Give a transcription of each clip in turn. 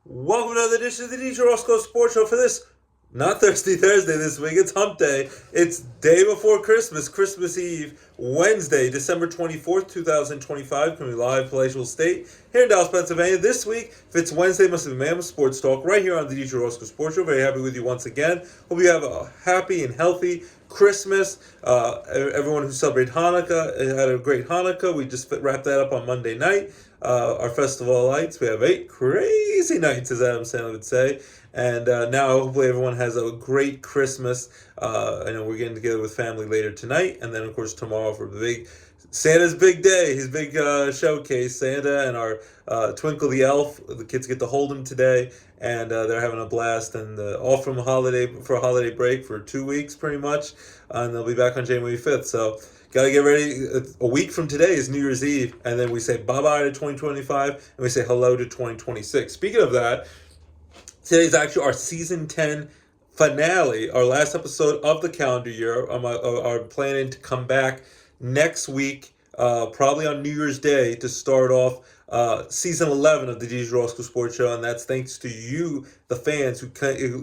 Welcome to another edition of the DJ Roscoe Sports Show for this, not Thursday this week, it's Hump Day. It's day before Christmas, Christmas Eve, Wednesday, December 24th, 2025, coming live, Palatial State, here in Dallas, Pennsylvania. This week, if it's Wednesday, must be Mammoth Sports Talk, right here on the DJ Roscoe Sports Show. Very happy with you once again. Hope you have a happy and healthy Christmas. Everyone who celebrated Hanukkah had a great Hanukkah. We just wrapped that up on Monday night. Our Festival of Lights. We have 8 crazy nights, as Adam Sandler would say. And now hopefully everyone has a great Christmas. I know we're getting together with family later tonight. And then, of course, tomorrow for Santa's big day, his big showcase. Santa and our Twinkle the Elf. The kids get to hold him today. And they're having a blast. And off from a holiday break for 2 weeks, pretty much. And they'll be back on January 5th. So got to get ready. A week from today is New Year's Eve, and then we say bye-bye to 2025, and we say hello to 2026. Speaking of that, today's actually our Season 10 finale, our last episode of the calendar year. Are planning to come back next week, probably on New Year's Day, to start off Season 11 of the DJ Roscoe Sports Show, and that's thanks to you, the fans, who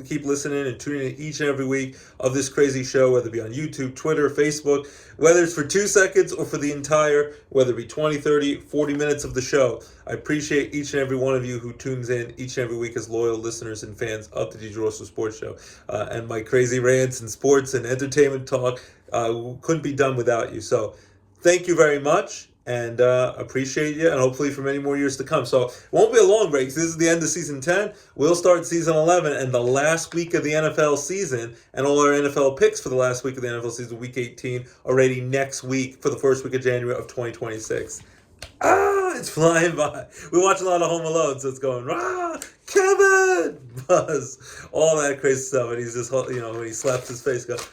keep listening and tuning in each and every week of this crazy show, whether it be on YouTube, Twitter, Facebook, whether it's for 2 seconds or for the entire, whether it be 20, 30, 40 minutes of the show. I appreciate each and every one of you who tunes in each and every week as loyal listeners and fans of the DJ Roscoe Sports Show. And my crazy rants and sports and entertainment talk couldn't be done without you. So thank you very much. And appreciate you, and hopefully for many more years to come. So it won't be a long break. This is the end of Season 10. We'll start Season 11 and the last week of the NFL season, and all our NFL picks for the last week of the NFL season, Week 18, already next week for the first week of January of 2026. It's flying by. We watch a lot of Home Alone, so it's going, Kevin! Buzz! All that crazy stuff, and he's just, when he slaps his face, goes,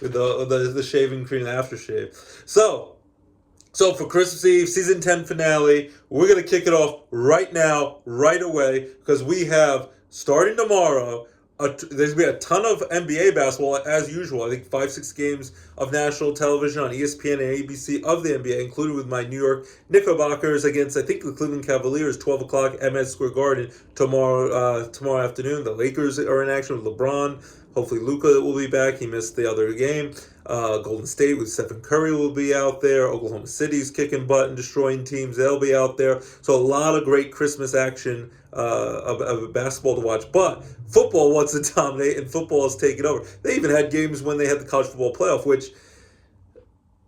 with the shaving cream and aftershave. So for Christmas Eve, Season 10 finale, we're going to kick it off right now, right away, because we have, starting tomorrow, there's going to be a ton of NBA basketball, as usual. I think 5-6 games of national television on ESPN and ABC of the NBA, included with my New York Knickerbockers against, I think, the Cleveland Cavaliers, 12 o'clock, MS Square Garden, tomorrow afternoon. The Lakers are in action with LeBron. Hopefully Luka will be back. He missed the other game. Golden State with Stephen Curry will be out there. Oklahoma City's kicking butt and destroying teams. They'll be out there. So a lot of great Christmas action of basketball to watch. But football wants to dominate, and football is taking over. They even had games when they had the college football playoff, which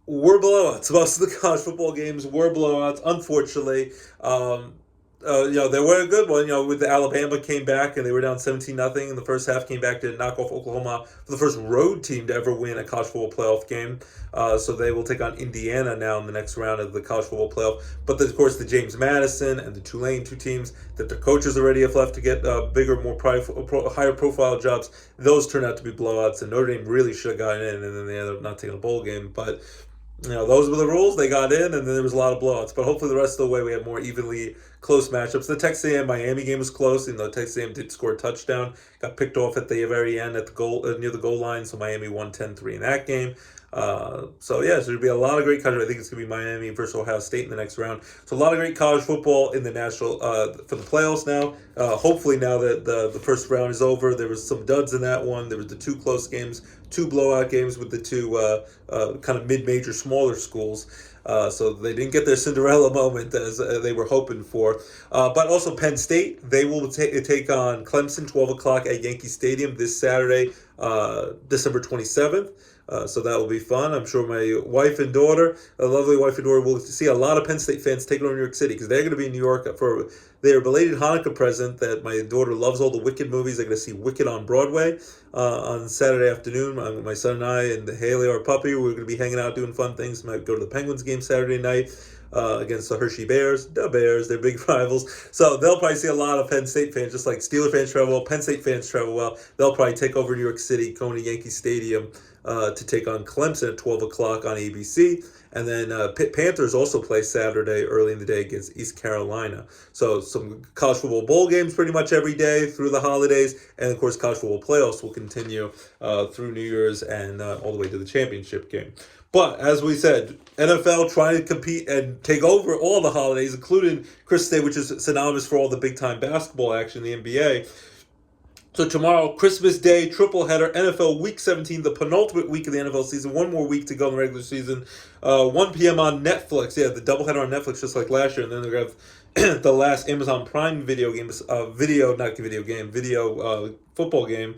were blowouts. Most of the college football games were blowouts, unfortunately. They were a good one. With the Alabama came back and they were down 17-0 in the first half, came back to knock off Oklahoma for the first road team to ever win a college football playoff game. So they will take on Indiana now in the next round of the college football playoff. But of course, the James Madison and the Tulane, two teams that their coaches already have left to get bigger, more higher profile jobs, those turned out to be blowouts. And Notre Dame really should have gotten in, and then they ended up not taking a bowl game. But those were the rules. They got in, and then there was a lot of blowouts. But hopefully the rest of the way we have more evenly close matchups. The Texas A&M-Miami game was close. Texas A&M did score a touchdown. Got picked off at the very end at the goal near the goal line, so Miami won 10-3 in that game. So there'll be a lot of great college. I think it's going to be Miami versus Ohio State in the next round. So a lot of great college football in the national for the playoffs now. Hopefully now that the first round is over, there was some duds in that one. There was the 2 close games, 2 blowout games with the 2 kind of mid-major smaller schools. So they didn't get their Cinderella moment as they were hoping for. But also Penn State, they will take on Clemson, 12 o'clock at Yankee Stadium this Saturday, December 27th. So that will be fun. I'm sure my wife and daughter, a lovely wife and daughter, will see a lot of Penn State fans taking over New York City because they're going to be in New York for their belated Hanukkah present. That my daughter loves all the Wicked movies. They're going to see Wicked on Broadway on Saturday afternoon. My son and I and Haley, our puppy, we're going to be hanging out doing fun things. Might go to the Penguins game Saturday night. Against the Hershey Bears. The Bears, they're big rivals. So they'll probably see a lot of Penn State fans, just like Steeler fans travel well, Penn State fans travel well. They'll probably take over New York City, going to Yankee Stadium to take on Clemson at 12 o'clock on ABC. And then Pitt Panthers also play Saturday early in the day against East Carolina. So some college football bowl games pretty much every day through the holidays. And, of course, college football playoffs will continue through New Year's and all the way to the championship game. But as we said, NFL trying to compete and take over all the holidays, including Christmas Day, which is synonymous for all the big time basketball action in the NBA. So tomorrow, Christmas Day, triple header, NFL Week 17, the penultimate week of the NFL season. One more week to go in the regular season. 1 p.m. on Netflix. Yeah, the doubleheader on Netflix, just like last year. And then they're going to have the last Amazon Prime video game, football game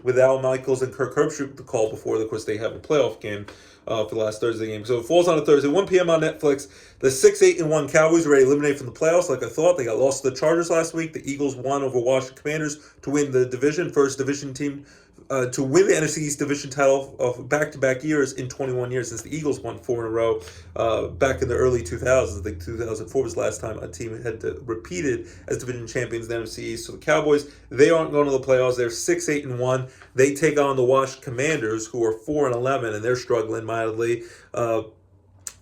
with Al Michaels and Kirk Herbstreit the call before, of course, they have a playoff game for the last Thursday game. So it falls on a Thursday, 1 p.m. on Netflix. The 6-8-1 Cowboys are already eliminated from the playoffs, like I thought. They got lost to the Chargers last week. The Eagles won over Washington Commanders to win the division, first division team to win the NFC East division title of back-to-back years in 21 years, since the Eagles won 4 in a row back in the early 2000s. I think 2004 was the last time a team had repeated as division champions in the NFC East. So the Cowboys, they aren't going to the playoffs. They're 6-8-1. They take on the Washington Commanders, who are 4-11, and they're struggling mildly.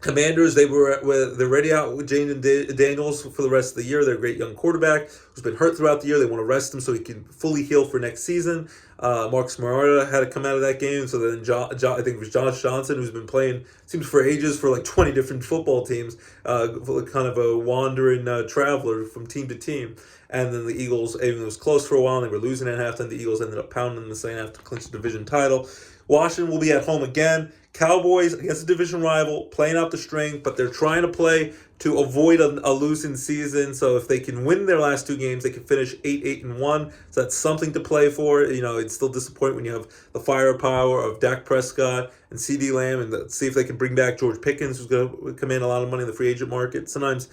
Commanders, they're already out with Jaden Daniels for the rest of the year. They're a great young quarterback who's been hurt throughout the year. They want to rest him so he can fully heal for next season. Marcus Mariota had to come out of that game. So then I think it was Josh Johnson, who's been playing, seems for ages, for like 20 different football teams, kind of a wandering traveler from team to team. And then the Eagles, even though it was close for a while, and they were losing at halftime, the Eagles ended up pounding them the second half to clinch the division title. Washington will be at home again. Cowboys against a division rival, playing out the string, but they're trying to play to avoid a losing season. So if they can win their last 2 games, they can finish 8-1. So that's something to play for. You know, it's still disappointing when you have the firepower of Dak Prescott and CeeDee Lamb, and see if they can bring back George Pickens, who's going to command a lot of money in the free agent market. Sometimes,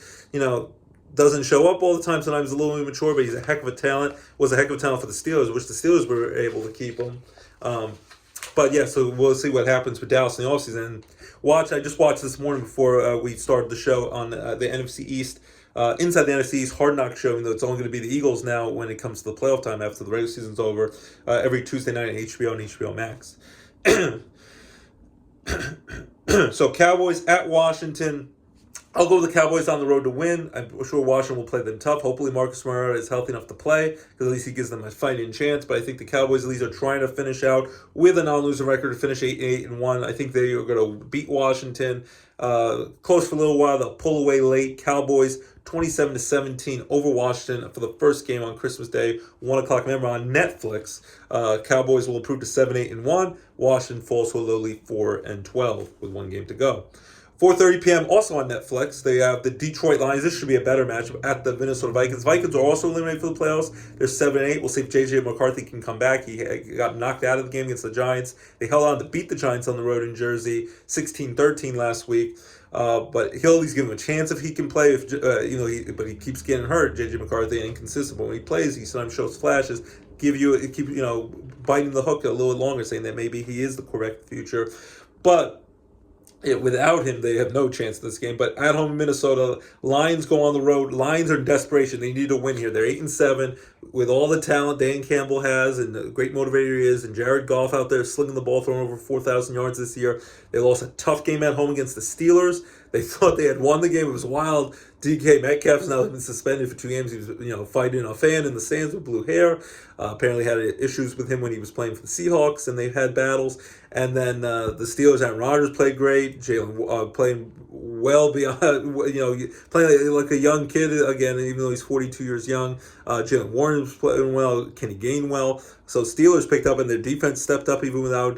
doesn't show up all the time. Sometimes a little immature, but he's a heck of a talent. Was a heck of a talent for the Steelers, which the Steelers were able to keep him. But yeah, so we'll see what happens with Dallas in the offseason. I just watched this morning before we started the show on the NFC East. Inside the NFC East Hard Knock show, even though it's only going to be the Eagles now when it comes to the playoff time after the regular season's over, every Tuesday night on HBO and HBO Max. So Cowboys at Washington. I'll go with the Cowboys on the road to win. I'm sure Washington will play them tough. Hopefully Marcus Mariota is healthy enough to play, because at least he gives them a fighting chance. But I think the Cowboys at least are trying to finish out with a non-losing record to finish 8-1. I think they are going to beat Washington. Close for a little while. They'll pull away late. Cowboys 27-17 over Washington for the first game on Christmas Day, 1 o'clock. Remember, on Netflix, Cowboys will improve to 7-8-1. Washington falls to a lowly 4-12 with 1 game to go. 4:30 p.m. also on Netflix. They have the Detroit Lions. This should be a better matchup at the Minnesota Vikings. Vikings are also eliminated for the playoffs. They're 7-8. We'll see if J.J. McCarthy can come back. He got knocked out of the game against the Giants. They held on to beat the Giants on the road in Jersey, 16-13 last week. But he'll at least give him a chance if he can play. But he keeps getting hurt, J.J. McCarthy, and inconsistent. But when he plays, he sometimes shows flashes. Keep biting the hook a little longer, saying that maybe he is the quarterback of the future. But without him, they have no chance in this game. But at home in Minnesota, Lions go on the road. Lions are in desperation. They need to win here. They're 8-7 with all the talent Dan Campbell has and the great motivator he is, and Jared Goff out there slinging the ball, throwing over 4,000 yards this year. They lost a tough game at home against the Steelers. They thought they had won the game. It was wild. DK Metcalf has now been suspended for 2 games. He was, fighting a fan in the stands with blue hair. Apparently had issues with him when he was playing for the Seahawks, and they've had battles. And then the Steelers, Aaron Rodgers played great. Jalen playing well beyond, playing like a young kid again, even though he's 42 years young. Jalen Warren was playing well. Kenny Gainwell. So Steelers picked up, and their defense stepped up even without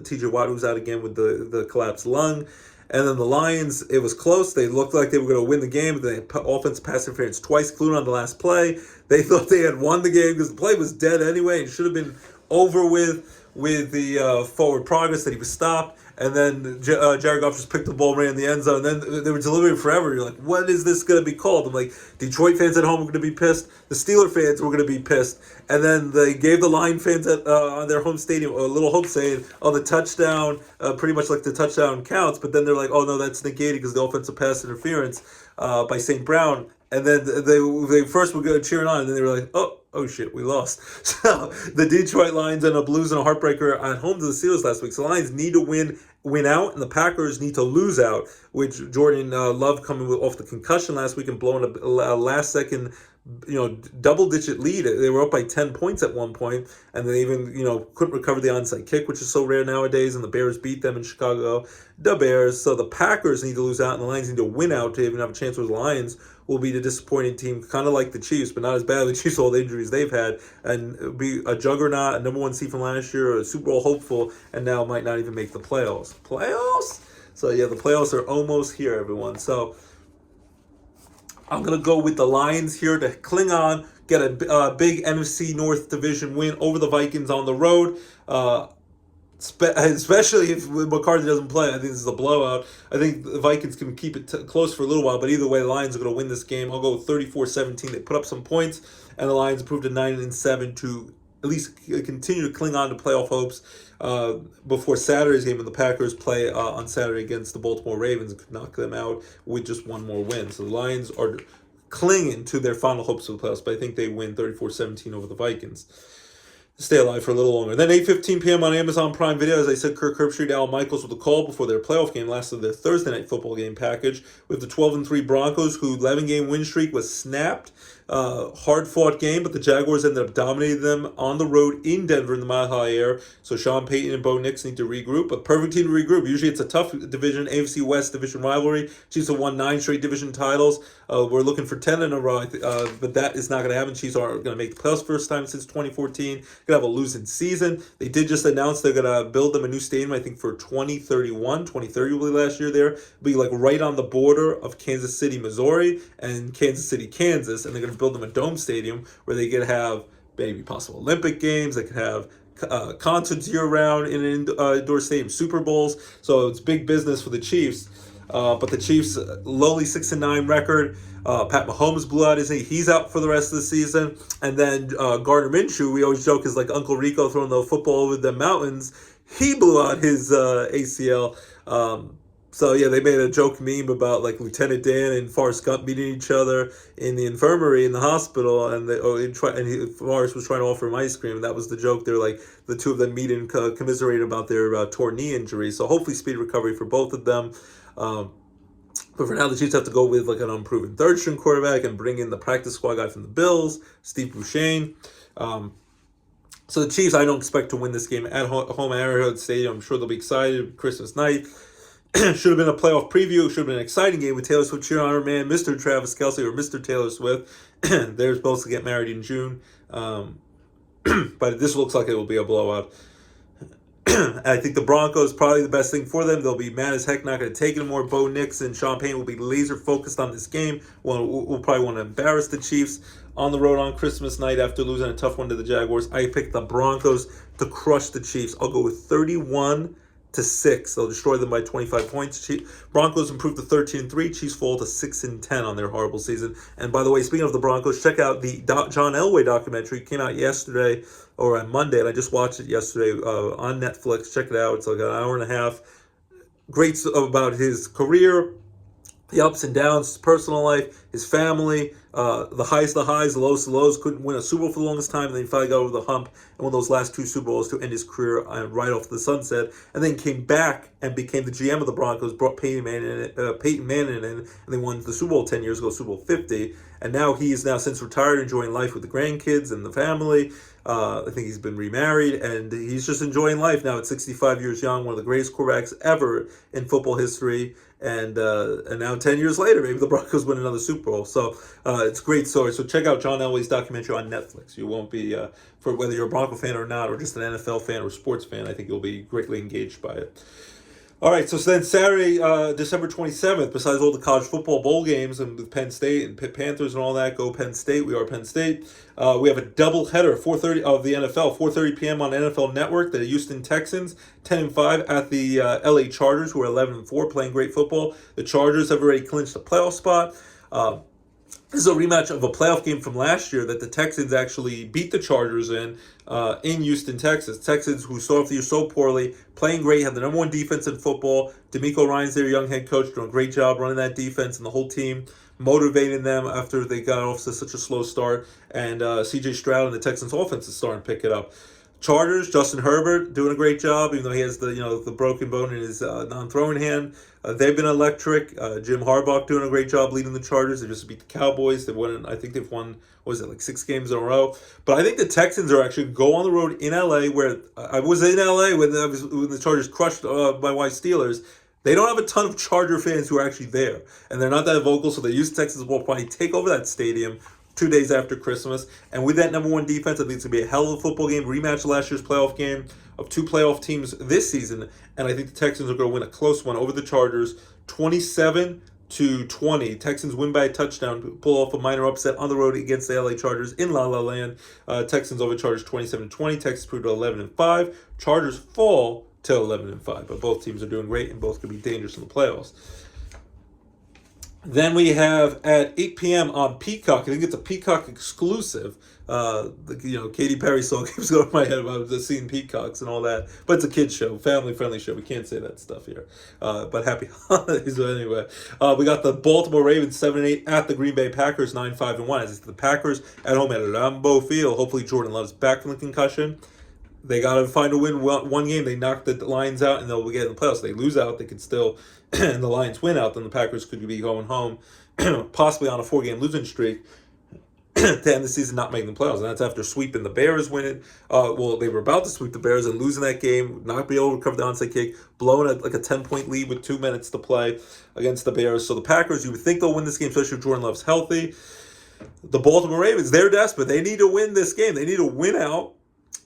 T.J. Watt, who was out again with the collapsed lung. And then the Lions, it was close. They looked like they were going to win the game, but they offense pass interference twice, including on the last play. They thought they had won the game because the play was dead anyway. It should have been over with the forward progress that he was stopped. And then Jared Goff just picked the ball, ran in the end zone. And then they were delivering forever. You're like, what is this going to be called? I'm like, Detroit fans at home are going to be pissed. The Steeler fans were going to be pissed. And then they gave the Lion fans on their home stadium a little hope, saying, oh, the touchdown, pretty much like the touchdown counts. But then they're like, oh, no, that's negated because the offensive pass interference by St. Brown. And then they first were cheering on, and then they were like, oh, oh shit, we lost. So the Detroit Lions end up losing a heartbreaker at home to the Steelers last week. So the Lions need to win out, and the Packers need to lose out, which Jordan Love coming off the concussion last week and blowing a last second double-digit lead. They were up by 10 points at one point, and they even, couldn't recover the onside kick, which is so rare nowadays, and the Bears beat them in Chicago. The Bears. So the Packers need to lose out, and the Lions need to win out to even have a chance, where the Lions will be the disappointing team, kind of like the Chiefs, but not as bad as the Chiefs, all the injuries they've had, and be a juggernaut, a number one seed from last year, a Super Bowl hopeful, and now might not even make the playoffs. Playoffs? So yeah, the playoffs are almost here, everyone. So I'm going to go with the Lions here to cling on, get a big NFC North Division win over the Vikings on the road, especially if McCarthy doesn't play. I think this is a blowout. I think the Vikings can keep it close for a little while, but either way, the Lions are going to win this game. I'll go with 34-17. They put up some points, and the Lions improved to 9-7 to at least continue to cling on to playoff hopes before Saturday's game, when the Packers play on Saturday against the Baltimore Ravens and could knock them out with just one more win. So the Lions are clinging to their final hopes of the playoffs, but I think they win 34-17 over the Vikings. Stay alive for a little longer. Then 8:15 p.m. on Amazon Prime Video, as I said, Kirk Herbstreit, Al Michaels with a call before their playoff game, lasted their Thursday night football game package, with the 12-3 Broncos, whose 11-game win streak was snapped. Hard-fought game, but the Jaguars ended up dominating them on the road in Denver in the Mile High Air. So Sean Payton and Bo Nix need to regroup. A perfect team to regroup. Usually it's a tough division, AFC West division rivalry. Chiefs have won 9 straight division titles. We're looking for 10 in a row, but that is not going to happen. Chiefs aren't going to make the playoffs first time since 2014. Going to have a losing season. They did just announce they're going to build them a new stadium, I think, for 2031. 2030 will be last year there. It'll be like right on the border of Kansas City, Missouri, and Kansas City, Kansas, and they're going to build them a dome stadium where they could have maybe possible Olympic games. They could have concerts year-round in an indoor stadium, Super Bowls. So it's big business for the Chiefs. But the Chiefs' lowly 6-9 record. Pat Mahomes blew out his knee. He's out for the rest of the season. And then Gardner Minshew, we always joke, is like Uncle Rico throwing the football over the mountains. He blew out his ACL. So yeah, they made a joke meme about like Lieutenant Dan and Forrest Gump meeting each other in the infirmary in the hospital, and Forrest was trying to offer him ice cream, and that was the joke. They're like the two of them meet and commiserate about their torn knee injury. So hopefully speedy recovery for both of them. But for now, the Chiefs have to go with like an unproven third-string quarterback and bring in the practice squad guy from the Bills, Steve Buscemi. So the Chiefs, I don't expect to win this game at home at Arrowhead Stadium. I'm sure they'll be excited. Christmas night. Should have been a playoff preview. Should have been an exciting game with Taylor Swift cheering on her man, Mr. Travis Kelce, or Mr. Taylor Swift. They're supposed to get married in June. But this looks like it will be a blowout. I think the Broncos probably the best thing for them. They'll be mad as heck, not going to take it anymore. Bo Nix and Sean Payton will be laser focused on this game. We'll probably want to embarrass the Chiefs on the road on Christmas night after losing a tough one to the Jaguars. I picked the Broncos to crush the Chiefs. I'll go with 31-6. They'll destroy them by 25 points. Broncos improved to 13-3. Chiefs fall to 6-10 on their horrible season. And by the way, speaking of the Broncos, check out the John Elway documentary. It came out yesterday or on Monday, and I just watched it yesterday on Netflix. Check it out. It's like an hour and a half. Great about his career, the ups and downs, his personal life, his family, the highs, the lows, the lows. Couldn't win a Super Bowl for the longest time, and then he finally got over the hump and won those last 2 Super Bowls to end his career right off the sunset. And then came back and became the GM of the Broncos, brought Peyton Manning in, and they won the Super Bowl 10 years ago, Super Bowl 50. And now he is since retired, enjoying life with the grandkids and the family. I think he's been remarried, and he's just enjoying life now at 65 years young, one of the greatest quarterbacks ever in football history. And now 10 years later, maybe the Broncos win another Super Bowl. So it's a great story. So check out John Elway's documentary on Netflix. You won't be, for whether you're a Bronco fan or not, or just an NFL fan or sports fan, I think you'll be greatly engaged by it. All right, so then Saturday, December 27th, besides all the college football bowl games and with Penn State and Pitt Panthers and all that, go Penn State, we are Penn State. We have a doubleheader, 4:30 of the NFL, 4:30 p.m. on NFL Network, the Houston Texans, 10-5 at the LA Chargers, who are 11-4, playing great football. The Chargers have already clinched a playoff spot. This is a rematch of a playoff game from last year that the Texans actually beat the Chargers in Houston, Texas. Texans, who started off the year so poorly, playing great, have the #1 defense in football. DeMeco Ryans, their young head coach, doing a great job running that defense and the whole team. motivating them after they got off to such a slow start. And C.J. Stroud and the Texans' offense is starting to pick it up. Chargers, Justin Herbert doing a great job, even though he has the broken bone in his non-throwing hand. They've been electric. Jim Harbaugh doing a great job leading the Chargers. They just beat the Cowboys. I think they've won, what was it, like 6 games in a row. But I think the Texans are actually go on the road in LA, where I was in LA when the Chargers crushed my white Steelers. They don't have a ton of Charger fans who are actually there, and they're not that vocal, so they use Texas Ball Party, take over that stadium 2 days after Christmas. And with that number one defense, I think it's going to be a hell of a football game, rematch last year's playoff game of 2 playoff teams this season. And I think the Texans are going to win a close one over the Chargers, 27-20. Texans win by a touchdown, pull off a minor upset on the road against the LA Chargers in La La Land. Texans over Chargers 27-20. Texans prove to 11-5. Chargers fall to 11-5. But both teams are doing great and both could be dangerous in the playoffs. Then we have at 8 p.m. on Peacock. I think it's a Peacock exclusive. Katy Perry song keeps going in my head about the seeing peacocks and all that. But it's a kid's show, family-friendly show. We can't say that stuff here. But happy holidays. But anyway, we got the Baltimore Ravens 7-8 at the Green Bay Packers 9-5-1. As it's the Packers at home at Lambeau Field. Hopefully Jordan Love's back from the concussion. They got to find a win one game. They knock the Lions out, and they'll get in the playoffs. They lose out, they could still, and the Lions win out, then the Packers could be going home, possibly on a 4-game losing streak to end the season not making the playoffs. And that's after sweeping the Bears, winning. They were about to sweep the Bears and losing that game, not be able to recover the onside kick, blowing a 10-point lead with 2 minutes to play against the Bears. So the Packers, you would think they'll win this game, especially if Jordan Love's healthy. The Baltimore Ravens, they're desperate. They need to win this game. They need to win out.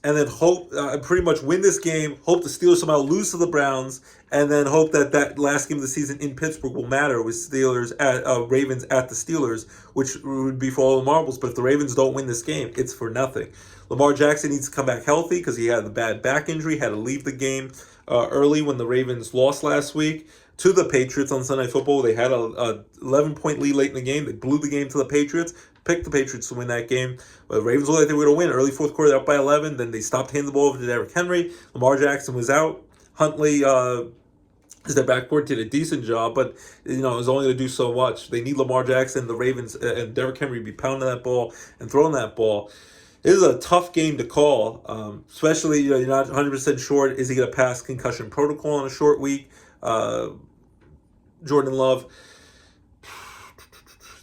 And then hope, pretty much win this game, hope the Steelers somehow lose to the Browns, and then hope that last game of the season in Pittsburgh will matter with Ravens at the Steelers, which would be for all the marbles. But if the Ravens don't win this game, it's for nothing. Lamar Jackson needs to come back healthy because he had a bad back injury, had to leave the game early when the Ravens lost last week to the Patriots on Sunday Night Football. They had a 11-point lead late in the game. They blew the game to the Patriots. Picked the Patriots to win that game. But the Ravens looked like they were going to win. Early fourth quarter, they're up by 11. Then they stopped handing the ball over to Derrick Henry. Lamar Jackson was out. Huntley, as their backcourt, did a decent job, but it was only going to do so much. They need Lamar Jackson, the Ravens, and Derrick Henry to be pounding that ball and throwing that ball. This is a tough game to call, especially you're not 100% sure. Is he going to pass concussion protocol in a short week? Jordan Love.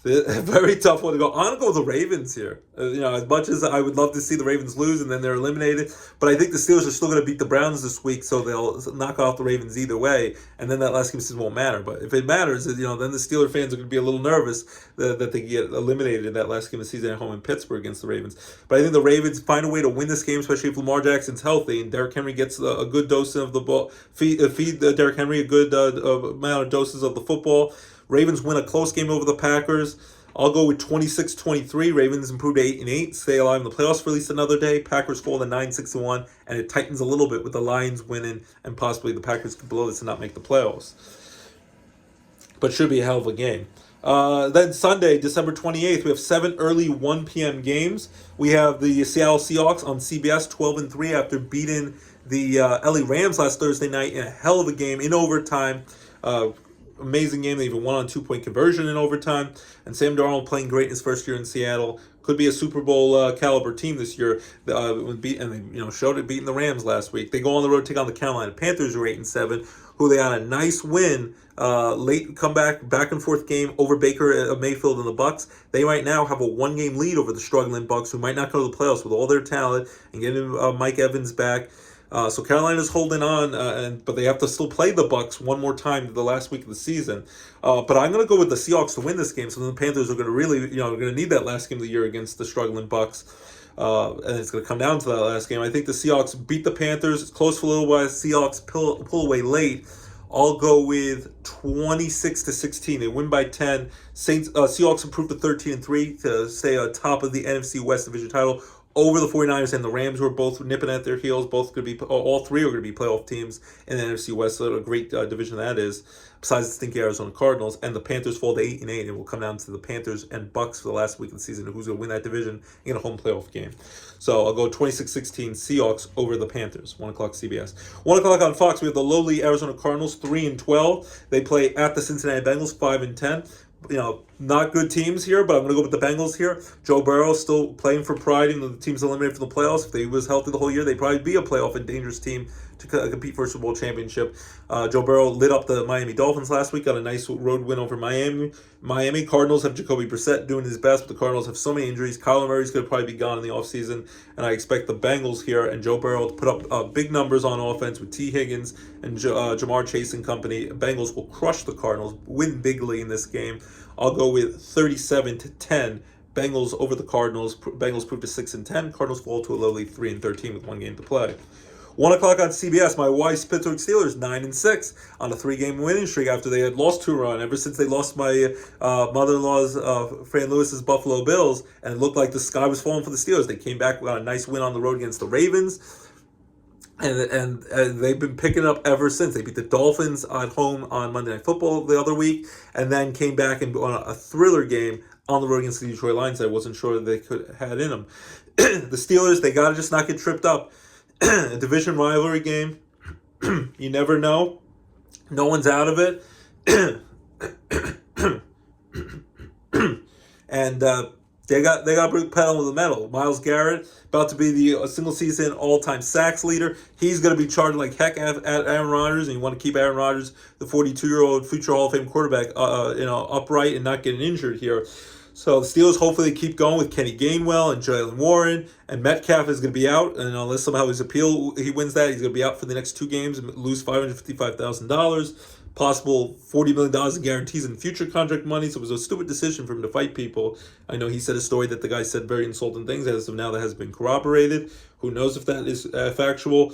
Very tough one to go. I'm going to go with the Ravens here. As much as I would love to see the Ravens lose and then they're eliminated, but I think the Steelers are still going to beat the Browns this week, so they'll knock off the Ravens either way, and then that last game of the season won't matter. But if it matters, then the Steeler fans are going to be a little nervous that they get eliminated in that last game of the season at home in Pittsburgh against the Ravens. But I think the Ravens find a way to win this game, especially if Lamar Jackson's healthy and Derrick Henry gets a good dose of the ball. Feed Derrick Henry a good amount of doses of the football. Ravens win a close game over the Packers. I'll go with 26-23. Ravens improve to 8-8, stay alive in the playoffs for at least another day. Packers fall to 9-6-1, and it tightens a little bit with the Lions winning, and possibly the Packers could blow this and not make the playoffs. But should be a hell of a game. Then Sunday, December 28th, we have 7 early 1 p.m. games. We have the Seattle Seahawks on CBS, 12-3 after beating the LA Rams last Thursday night in a hell of a game in overtime. Amazing game. They even won on 2-point conversion in overtime. And Sam Darnold playing great in his first year in Seattle. Could be a Super Bowl caliber team this year. And they showed it beating the Rams last week. They go on the road, take on the Carolina Panthers, who are 8-7, who they had a nice win, late comeback, back and forth game over Baker Mayfield and the Bucks. They right now have a 1-game lead over the struggling Bucks, who might not go to the playoffs with all their talent and getting Mike Evans back. So Carolina's holding on, but they have to still play the Bucks one more time the last week of the season. But I'm going to go with the Seahawks to win this game. So the Panthers are going to really, going to need that last game of the year against the struggling Bucks. And it's going to come down to that last game. I think the Seahawks beat the Panthers. It's close for a little while. Seahawks pull away late. I'll go with 26-16. They win by 10. Seahawks improve to 13-3 to stay on top of the NFC West Division title over the 49ers and the Rams, who are both nipping at their heels. All three are going to be playoff teams in the NFC West. So a great division that is, besides the stinky Arizona Cardinals. And the Panthers fall to 8-8, and it will come down to the Panthers and Bucks for the last week of the season, who's going to win that division and get a home playoff game. So I'll go 26-16 Seahawks over the Panthers. 1 o'clock CBS. 1 o'clock on Fox, we have the lowly Arizona Cardinals, 3-12. They play at the Cincinnati Bengals, 5-10. not good teams here, but I'm going to go with the Bengals here. Joe Burrow still playing for pride, even though the team's eliminated from the playoffs. If they was healthy the whole year, they'd probably be a playoff and dangerous team to compete for a Super Bowl championship. Joe Burrow lit up the Miami Dolphins last week, got a nice road win over Miami. Cardinals have Jacoby Brissett doing his best, but the Cardinals have so many injuries. Kyler Murray's going to probably be gone in the offseason, and I expect the Bengals here and Joe Burrow to put up big numbers on offense with T. Higgins and Jamar Chase and company. Bengals will crush the Cardinals, win bigly in this game. I'll go with 37-10. Bengals over the Cardinals. Bengals prove to 6-10. Cardinals fall to a lowly 3-13 with one game to play. 1 o'clock on CBS, my wife's Pittsburgh Steelers 9-6 on a 3-game winning streak after they had lost 2 run. Ever since they lost my mother-in-law's Fran Lewis's Buffalo Bills, and it looked like the sky was falling for the Steelers. They came back with a nice win on the road against the Ravens. And they've been picking up ever since. They beat the Dolphins at home on Monday Night Football the other week, and then came back and on a thriller game on the road against the Detroit Lions that I wasn't sure they could had in them. The Steelers, they got to just not get tripped up. A division rivalry game, you never know. No one's out of it. And they got to bring pedal to the metal. Myles Garrett, about to be the single season all-time sacks leader. He's going to be charging like heck at Aaron Rodgers, and you want to keep Aaron Rodgers, the 42-year-old future Hall of Fame quarterback, upright and not getting injured here. So the Steelers hopefully keep going with Kenny Gainwell and Jalen Warren, and Metcalf is going to be out, and unless somehow his appeal, he wins that, he's going to be out for the next 2 games and lose $555,000. Possible $40 million in guarantees and future contract money. So it was a stupid decision for him to fight people. I know he said a story that the guy said very insulting things. As of now, that has been corroborated. Who knows if that is factual.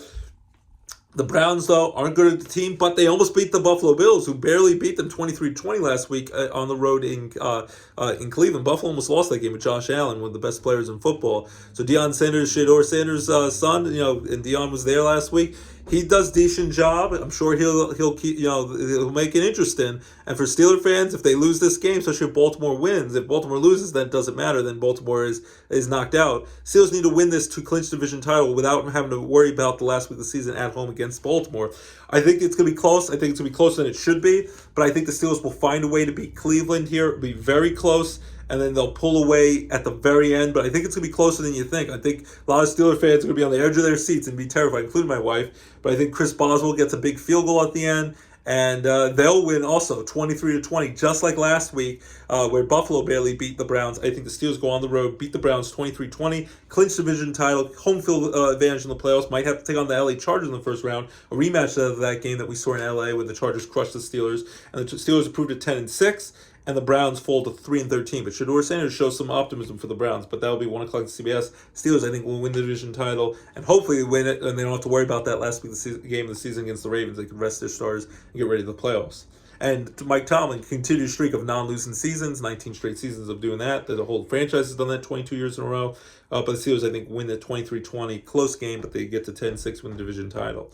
The Browns, though, aren't good at the team, but they almost beat the Buffalo Bills, who barely beat them 23-20 last week on the road in Cleveland. Buffalo almost lost that game with Josh Allen, one of the best players in football. So Deion Sanders, Shedeur Sanders' son, and Deion was there last week. He does decent job. I'm sure he'll keep he'll make it interesting. And for Steeler fans, if they lose this game, especially if Baltimore wins, if Baltimore loses, then it doesn't matter. Then Baltimore is knocked out. Steelers need to win this to clinch the division title without having to worry about the last week of the season at home against Baltimore. I think it's going to be close. I think it's going to be closer than it should be. But I think the Steelers will find a way to beat Cleveland here. It'll be very close. And then they'll pull away at the very end. But I think it's going to be closer than you think. I think a lot of Steelers fans are going to be on the edge of their seats and be terrified, including my wife. But I think Chris Boswell gets a big field goal at the end. And they'll win also 23-20, just like last week where Buffalo barely beat the Browns. I think the Steelers go on the road, beat the Browns 23-20, clinch the division title, home field advantage in the playoffs. Might have to take on the LA Chargers in the first round, a rematch of that game that we saw in LA when the Chargers crushed the Steelers. And the Steelers improved to 10-6. And the Browns fall to 3-13. But Shedeur Sanders shows some optimism for the Browns. But that'll be 1 o'clock at CBS. Steelers, I think, will win the division title. And hopefully they win it. And they don't have to worry about that last week of the game of the season against the Ravens. They can rest their stars and get ready for the playoffs. And to Mike Tomlin, continued streak of non-losing seasons. 19 straight seasons of doing that. The whole franchise has done that 22 years in a row. But the Steelers, I think, win the 23-20. Close game, but they get to 10-6, win the division title.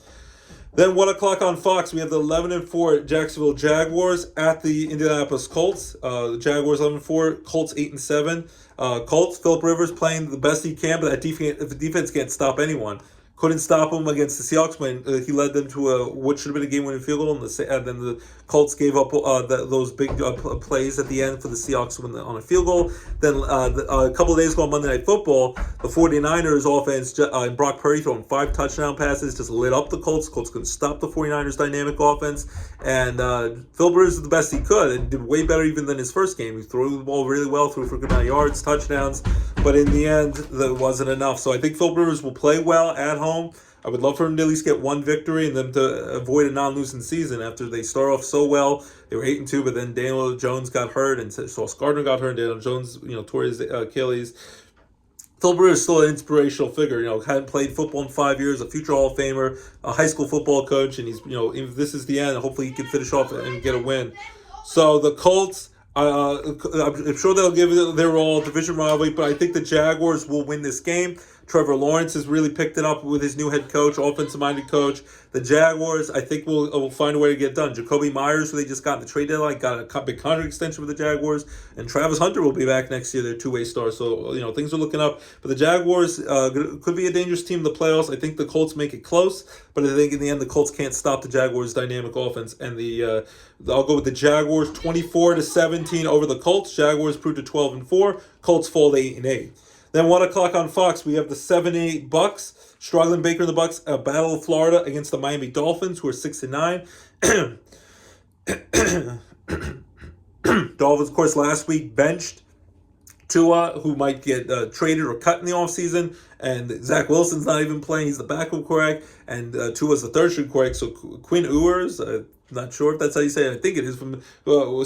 Then 1 o'clock on Fox, we have the 11-4 Jacksonville Jaguars at the Indianapolis Colts. The Jaguars 11-4, Colts 8-7. Colts, Philip Rivers playing the best he can, but that defense can't stop anyone. Couldn't stop him against the Seahawks when he led them to what should have been a game-winning field goal, and then the Colts gave up those big plays at the end for the Seahawks on a field goal. Then a couple of days ago on Monday Night Football, the 49ers offense and Brock Purdy throwing 5 touchdown passes just lit up the Colts. Colts couldn't stop the 49ers' dynamic offense, and Philip Rivers did the best he could and did way better even than his first game. He threw the ball really well, threw for a good amount of yards, touchdowns, but in the end, that wasn't enough. So I think Philip Rivers will play well at home. I would love for him to at least get one victory and them to avoid a non-losing season after they start off so well. They were 8-2, but then Daniel Jones got hurt and Sauce Gardner got hurt, and Daniel Jones, tore his Achilles. Philip Rivers is still an inspirational figure. Hadn't played football in 5 years, a future Hall of Famer, a high school football coach, and he's, if this is the end, hopefully he can finish off and get a win. So the Colts, I'm sure they'll give it their all, division rivalry, but I think the Jaguars will win this game. Trevor Lawrence has really picked it up with his new head coach, offensive-minded coach. The Jaguars, I think, will find a way to get done. Jacoby Myers, who they just got in the trade deadline, got a big contract extension with the Jaguars. And Travis Hunter will be back next year. They're two-way stars. So, things are looking up. But the Jaguars could be a dangerous team in the playoffs. I think the Colts make it close. But I think in the end, the Colts can't stop the Jaguars' dynamic offense. And I'll go with the Jaguars 24-17 over the Colts. Jaguars proved to 12-4. Colts fall to 8-8. Then 1 o'clock on Fox, we have the 7-8 Bucks. Struggling Baker and the Bucks, a battle of Florida against the Miami Dolphins, who are 6-9. Dolphins, of course, last week benched Tua, who might get traded or cut in the offseason, and Zach Wilson's not even playing. He's the backup quarterback, and Tua's the third string quarterback. So Quinn Ewers, not sure if that's how you say it. I think it is from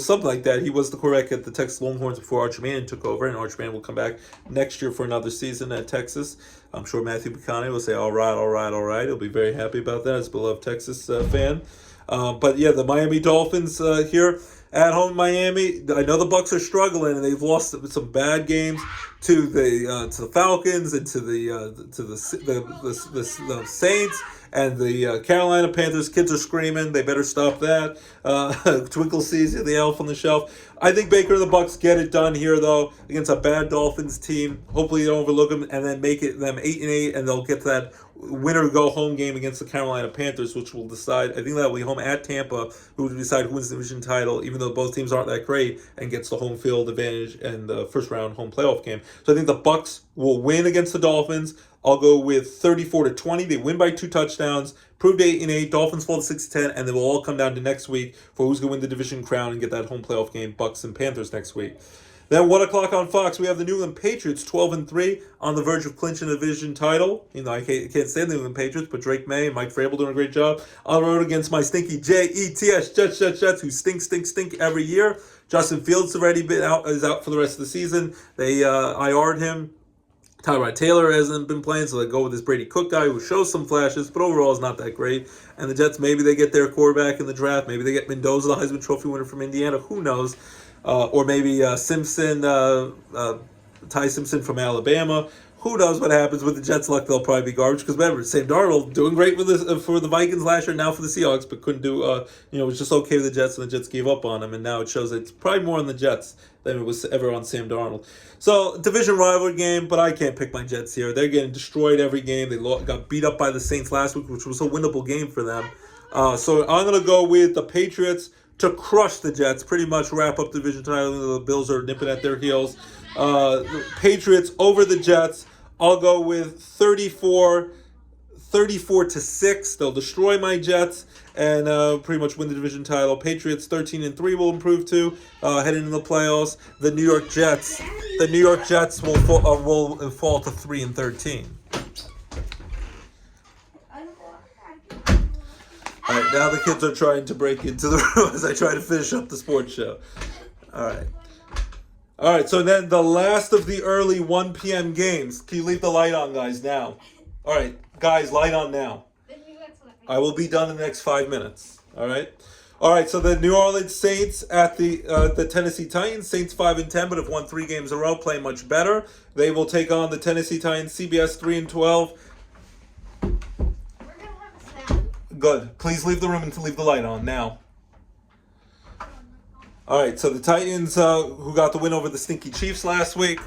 something like that. He was the quarterback at the Texas Longhorns before Arch Manning took over, and Arch Manning will come back next year for another season at Texas. I'm sure Matthew McConaughey will say, all right. He'll be very happy about that as a beloved Texas fan. But yeah, the Miami Dolphins here at home in Miami. I know the Bucks are struggling, and they've lost some bad games to the Falcons and to the Saints. And the Carolina Panthers, kids are screaming. They better stop that. Twinkle sees the elf on the shelf. I think Baker and the Bucks get it done here, though, against a bad Dolphins team. Hopefully, they don't overlook them, and then make it them 8-8, and they'll get to that winner go home game against the Carolina Panthers, which will decide. I think that will be home at Tampa, who will decide who wins the division title, even though both teams aren't that great, and gets the home field advantage and the first round home playoff game. So I think the Bucks will win against the Dolphins. I'll go with 34-20. They win by 2 touchdowns. Proved 8-8. Dolphins fall to 6-10, and they will all come down to next week for who's going to win the division crown and get that home playoff game. Bucks and Panthers next week. Then 1 o'clock on Fox, we have the New England Patriots, 12-3, on the verge of clinching a division title. I can't say the New England Patriots, but Drake May and Mike Vrabel doing a great job on the road against my stinky Jets, Jets, who stink every year. Justin Fields is out for the rest of the season. They IR'd him. Tyrod Taylor hasn't been playing, so they go with this Brady Cook guy who shows some flashes, but overall is not that great. And the Jets, maybe they get their quarterback in the draft. Maybe they get Mendoza, the Heisman Trophy winner from Indiana. Who knows? Or maybe Simpson, Ty Simpson from Alabama. Who knows what happens with the Jets' luck? They'll probably be garbage. Because remember, Sam Darnold doing great for the Vikings last year, now for the Seahawks, but couldn't do, it was just okay with the Jets, and the Jets gave up on him. And now it shows that it's probably more on the Jets than it was ever on Sam Darnold. So, division rivalry game, but I can't pick my Jets here. They're getting destroyed every game. They got beat up by the Saints last week, which was a winnable game for them. So, I'm going to go with the Patriots to crush the Jets, pretty much wrap up the division title. The Bills are nipping at their heels. The Patriots over the Jets. I'll go with 34-6. They'll destroy my Jets and pretty much win the division title. Patriots 13-3 will improve to heading into the playoffs. The New York Jets will fall to 3-13. All right, now the kids are trying to break into the room as I try to finish up the sports show. All right, so then the last of the early 1 p.m. games. Can you leave the light on, guys, now? All right, guys, light on now. I will be done in the next 5 minutes. All right, so the New Orleans Saints at the Tennessee Titans. Saints 5-10, but have won 3 games in a row, playing much better. They will take on the Tennessee Titans, CBS 3-12. Good. Please leave the room and leave the light on now. All right, so the Titans, who got the win over the stinky Chiefs last week.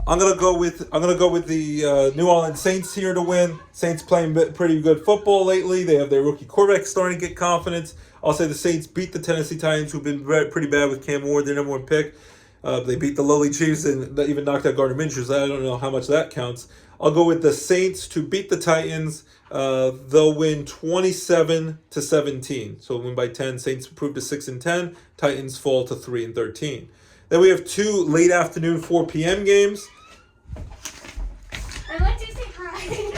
I'm gonna go with the New Orleans Saints here to win. Saints playing pretty good football lately. They have their rookie quarterback starting to get confidence. I'll say the Saints beat the Tennessee Titans, who've been pretty bad with Cam Ward, their number 1 pick. They beat the lowly Chiefs and even knocked out Gardner Minshew. So I don't know how much that counts. I'll go with the Saints to beat the Titans. They'll win 27-17. So win by 10. Saints improve to 6-10. Titans fall to 3-13. Then we have 2 late afternoon 4 p.m. games. I want to say hi.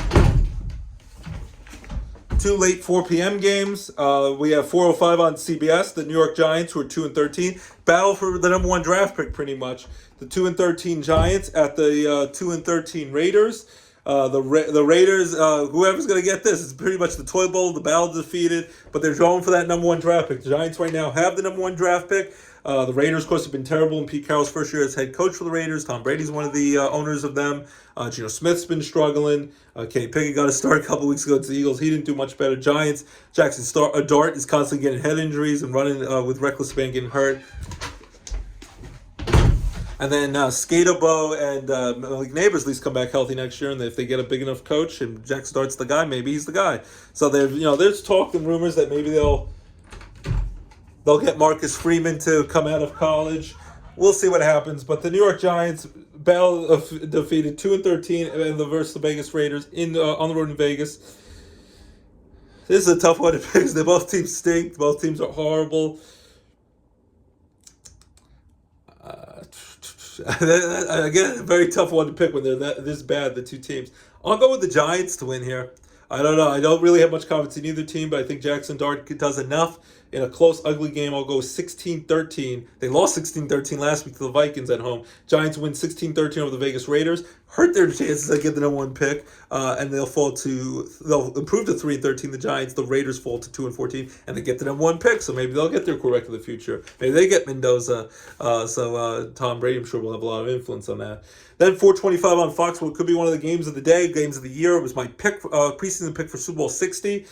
2 late 4 p.m. games. We have 4:05 on CBS. The New York Giants, who are 2-13, battle for the number 1 draft pick pretty much. The 2-13 Giants at the 2-13 Raiders. The Raiders, whoever's going to get this, it's pretty much the toy bowl, the battle defeated, but they're going for that number 1 draft pick. The Giants right now have the number 1 draft pick. The Raiders, of course, have been terrible in Pete Carroll's first year as head coach for the Raiders. Tom Brady's one of the owners of them. Geno Smith's been struggling. Kenny Pickett got a start a couple weeks ago to the Eagles. He didn't do much better. Giants, Jackson Dart is constantly getting head injuries and running with reckless span getting hurt. And then Skatabo and Malik Neighbors at least come back healthy next year, and if they get a big enough coach and Jack Start's the guy, maybe he's the guy. So there's talk and rumors that maybe they'll get Marcus Freeman to come out of college. We'll see what happens. But the New York Giants defeated 2-13 versus the Vegas Raiders on the road in Vegas. This is a tough one to pick because both teams stink. Both teams are horrible. Again, a very tough one to pick when they're this bad, the two teams. I'll go with the Giants to win here. I don't know. I don't really have much confidence in either team, but I think Jackson Dart does enough. In a close, ugly game, I'll go 16-13. They lost 16-13 last week to the Vikings at home. Giants win 16-13 over the Vegas Raiders. Hurt their chances to get the number one pick, and they'll improve to 3-13. The Giants, the Raiders fall to 2-14, and they get the number one pick. So maybe they'll get their quarterback of the future. Maybe they get Mendoza. So Tom Brady, I'm sure, will have a lot of influence on that. Then 4:25 on Fox, what could be one of the games of the day, games of the year. It was my pick, preseason pick for Super Bowl 60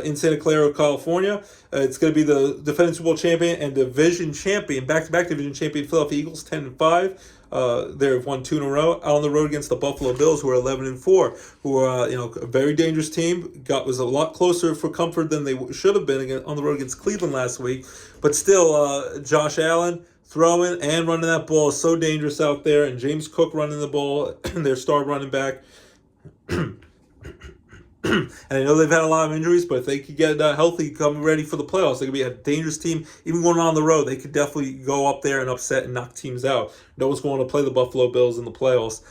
in Santa Clara, California. It's going to be the defending Super Bowl champion and division champion, back-to-back division champion Philadelphia Eagles, 10-5. They've won 2 in a row on the road against the Buffalo Bills, who are 11-4, who are a very dangerous team. Was a lot closer for comfort than they should have been on the road against Cleveland last week, but still, Josh Allen throwing and running that ball is so dangerous out there, and James Cook running the ball, their star running back. And I know they've had a lot of injuries, but if they could get healthy, come ready for the playoffs, they could be a dangerous team. Even going on the road, they could definitely go up there and upset and knock teams out. No one's going to play the Buffalo Bills in the playoffs.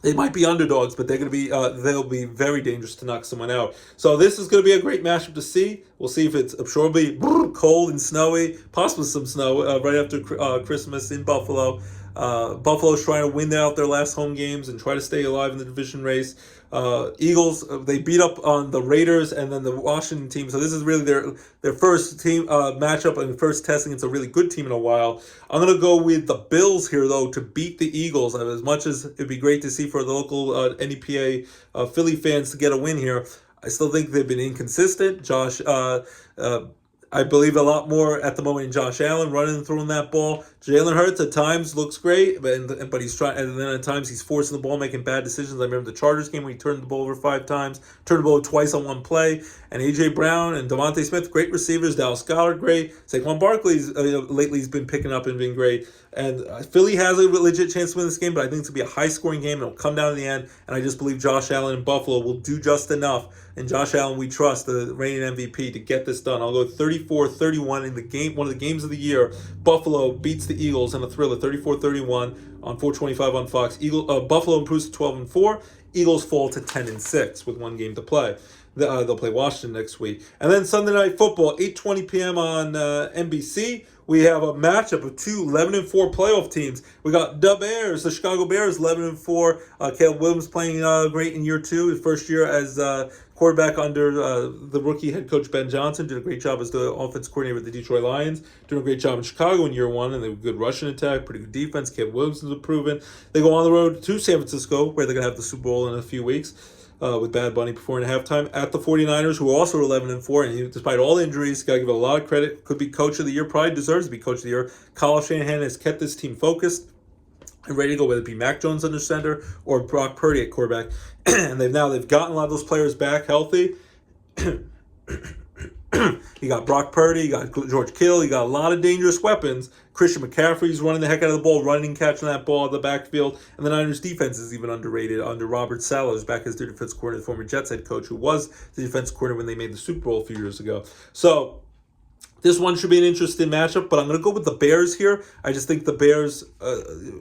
They might be underdogs, but they'll be very dangerous to knock someone out. So this is going to be a great matchup to see. We'll see if I'm sure it'll be cold and snowy, possibly some snow right after Christmas in Buffalo. Buffalo's trying to win out their last home games and try to stay alive in the division race. Eagles, they beat up on the Raiders and then the Washington team. So this is really their first team matchup and first test against a really good team in a while. I'm going to go with the Bills here, though, to beat the Eagles. As much as it'd be great to see for the local NEPA Philly fans to get a win here, I still think they've been inconsistent. I believe a lot more at the moment in Josh Allen running and throwing that ball. Jalen Hurts at times looks great, but he's trying, and then at times he's forcing the ball, making bad decisions. I remember the Chargers game when he turned the ball over 5 times, turned the ball twice on one play. And A.J. Brown and Devontae Smith, great receivers. Dallas Goedert, great. Saquon Barkley's lately he's been picking up and being great. And Philly has a legit chance to win this game, but I think it's going to be a high-scoring game. It'll come down to the end, and I just believe Josh Allen and Buffalo will do just enough. And Josh Allen, we trust, the reigning MVP, to get this done. I'll go 34-31 in the game, one of the games of the year. Buffalo beats the Eagles in a thriller, 34-31 on 4:25 on Fox. Buffalo improves to 12-4. Eagles fall to 10-6 with one game to play. They'll play Washington next week. And then Sunday Night Football, 8:20 p.m. on NBC. We have a matchup of two 11-4 playoff teams. We got the Bears, the Chicago Bears, 11-4. Caleb Williams playing great in year 2, his first year as quarterback under the rookie head coach Ben Johnson. Did a great job as the offense coordinator with the Detroit Lions. Doing a great job in Chicago in year 1, and they have a good rushing attack, pretty good defense. Caleb Williams is improving. They go on the road to San Francisco, where they're going to have the Super Bowl in a few weeks. With Bad Bunny performing at halftime at the 49ers, who are also 11-4, and despite all the injuries, got to give it a lot of credit. Could be coach of the year, probably deserves to be coach of the year. Kyle Shanahan has kept this team focused and ready to go, whether it be Mac Jones under center or Brock Purdy at quarterback. And they've gotten a lot of those players back healthy. You got Brock Purdy, you got George Kittle, you got a lot of dangerous weapons. Christian McCaffrey's running the heck out of the ball, running and catching that ball at the backfield. And the Niners' defense is even underrated under Robert Saleh, who's back as their defense coordinator, the former Jets head coach, who was the defense coordinator when they made the Super Bowl a few years ago. So this one should be an interesting matchup, but I'm going to go with the Bears here. I just think the Bears,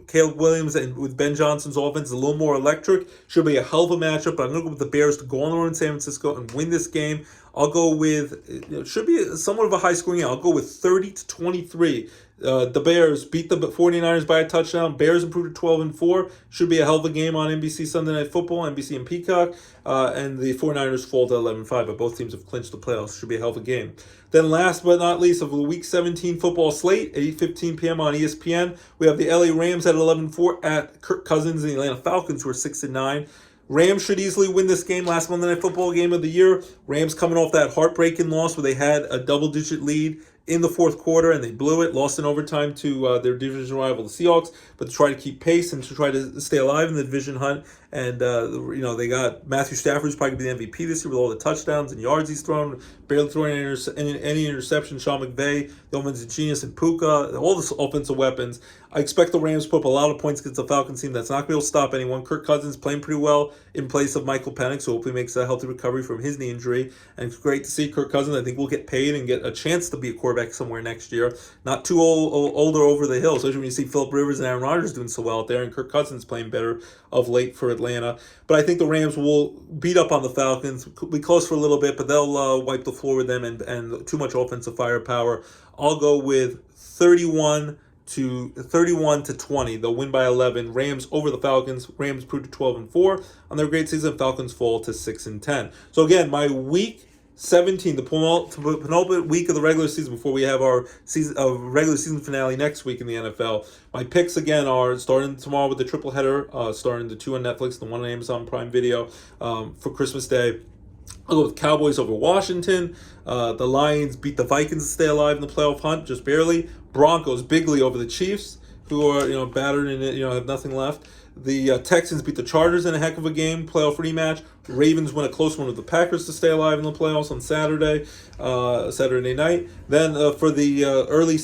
Caleb Williams and with Ben Johnson's offense is a little more electric. Should be a hell of a matchup, but I'm going to go with the Bears to go on the road in San Francisco and win this game. I'll go with, it should be somewhat of a high scoring game. I'll go with 30-23. The Bears beat the 49ers by a touchdown. Bears improved to 12-4. Should be a hell of a game on NBC Sunday Night Football, NBC and Peacock. And the 49ers fall to 11-5, but both teams have clinched the playoffs. Should be a hell of a game. Then last but not least, of the Week 17 football slate, 8:15 p.m. on ESPN, we have the LA Rams at 11-4 at Kirk Cousins and the Atlanta Falcons, who are 6-9. Rams should easily win this game, last Monday Night Football game of the year. Rams coming off that heartbreaking loss where they had a double-digit lead in the fourth quarter and they blew it, lost in overtime to their division rival, the Seahawks, but to try to keep pace and to try to stay alive in the division hunt. And, they got Matthew Stafford, who's probably going to be the MVP this year with all the touchdowns and yards he's thrown, barely throwing any interception. Sean McVay, the offensive genius, and Puka, all the offensive weapons. I expect the Rams to put up a lot of points against the Falcons team that's not going to be able to stop anyone. Kirk Cousins playing pretty well in place of Michael Penix, so hopefully makes a healthy recovery from his knee injury. And it's great to see Kirk Cousins. I think we'll get paid and get a chance to be a quarterback somewhere next year. Not too older over the hill, especially when you see Phillip Rivers and Aaron Rodgers doing so well out there and Kirk Cousins playing better of late for Atlanta. But I think the Rams will beat up on the Falcons, be close for a little bit, but they'll wipe the floor with them and too much offensive firepower. I'll go with 31-20. They'll win by 11. Rams over the Falcons. Rams prove to 12-4 on their great season. Falcons fall to 6-10. So again, my week 17, the penultimate week of the regular season before we have our regular season finale next week in the NFL. My picks again are starting tomorrow with the triple header, starting the 2 on Netflix, the 1 on Amazon Prime Video for Christmas Day. I'll go with Cowboys over Washington. The Lions beat the Vikings to stay alive in the playoff hunt, just barely. Broncos bigly over the Chiefs, who are battered and have nothing left. The Texans beat the Chargers in a heck of a game, playoff rematch. Ravens win a close one with the Packers to stay alive in the playoffs on Saturday night. Then for the early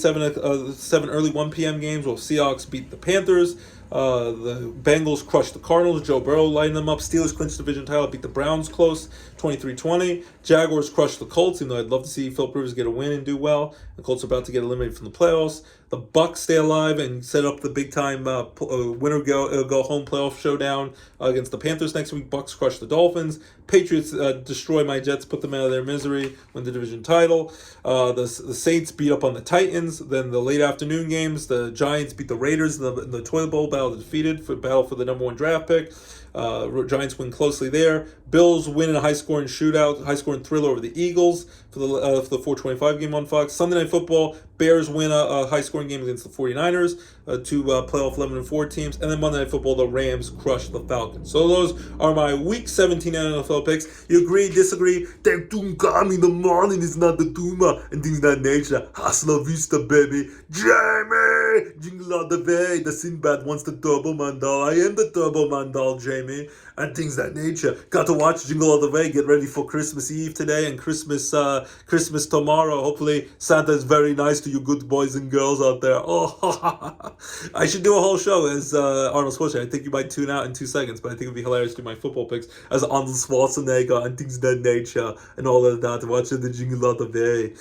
1 p.m. games, Seahawks beat the Panthers. The Bengals crushed the Cardinals. Joe Burrow lighting them up. Steelers clinched division title, beat the Browns close, 23-20. Jaguars crushed the Colts, even though I'd love to see Phillip Rivers get a win and do well. The Colts are about to get eliminated from the playoffs. The Bucks stay alive and set up the big-time winner go home playoff showdown against the Panthers next week. Bucks crush the Dolphins. Patriots destroy my Jets, put them out of their misery, win the division title. The Saints beat up on the Titans. Then the late afternoon games, the Giants beat the Raiders in the Toilet Bowl battle, battle for the number 1 draft pick. Giants win closely there. Bills win in a high-scoring thriller over the Eagles for the 4:25 game on Fox. Sunday Night Football, Bears win a high-scoring game against the 49ers, two playoff 11-4 teams. And then Monday Night Football, the Rams crush the Falcons. So those are my Week 17 NFL picks. You agree, disagree? The Doom in the morning is not the Duma and things of that nature. Hasta vista, baby. Jamie! Jingle all the way. The Sinbad wants the Turbo Man doll. I am the Turbo Man doll, Jamie. And things of that nature. Got to watch Jingle All the Way. Get ready for Christmas Eve today and Christmas tomorrow. Hopefully Santa is very nice to you good boys and girls out there. Oh, I should do a whole show as Arnold Schwarzenegger. I think you might tune out in 2 seconds, but I think it would be hilarious to do my football picks as Arnold Schwarzenegger and things of that nature and all of that. Watching the Jingle All the Way.